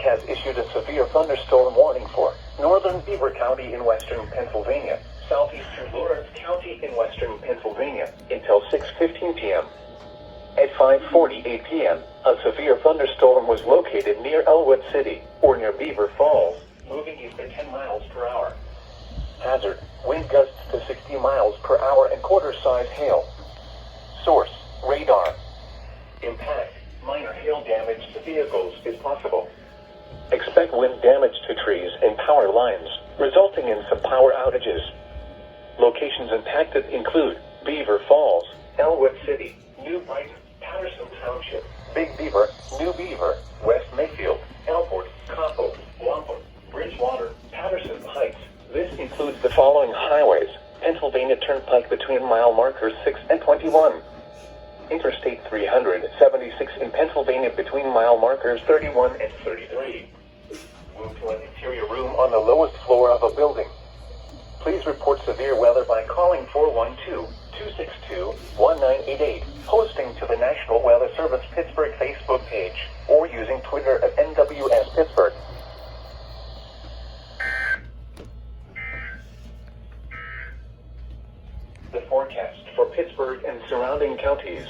has issued a severe thunderstorm warning for northern Beaver County in western Pennsylvania, southeastern Lawrence County in western Pennsylvania, until 6:15 p.m. At 5:48 p.m., a severe thunderstorm was located near Elwood City, or near Beaver Falls, moving east at 10 miles per hour. Hazard: wind gusts to 60 miles per hour and quarter-size hail. Source: radar. Impact: minor hail damage to vehicles is possible. Expect wind damage to trees and power lines, resulting in some power outages. Locations impacted include Beaver Falls, Elwood City, New Brighton, Patterson Township, Big Beaver, New Beaver, West Mayfield, Elport, Compo, Wampum, Bridgewater, Patterson Heights. This includes the following highways: Pennsylvania Turnpike between mile markers 6 and 21. Interstate 376 in Pennsylvania between mile markers 31 and 33. Move to an interior room on the lowest floor of a building. Please report severe weather by calling 412-262-1988, posting to the National Weather Service Pittsburgh Facebook page, or using Twitter at NWS Pittsburgh. The forecast for Pittsburgh and surrounding counties.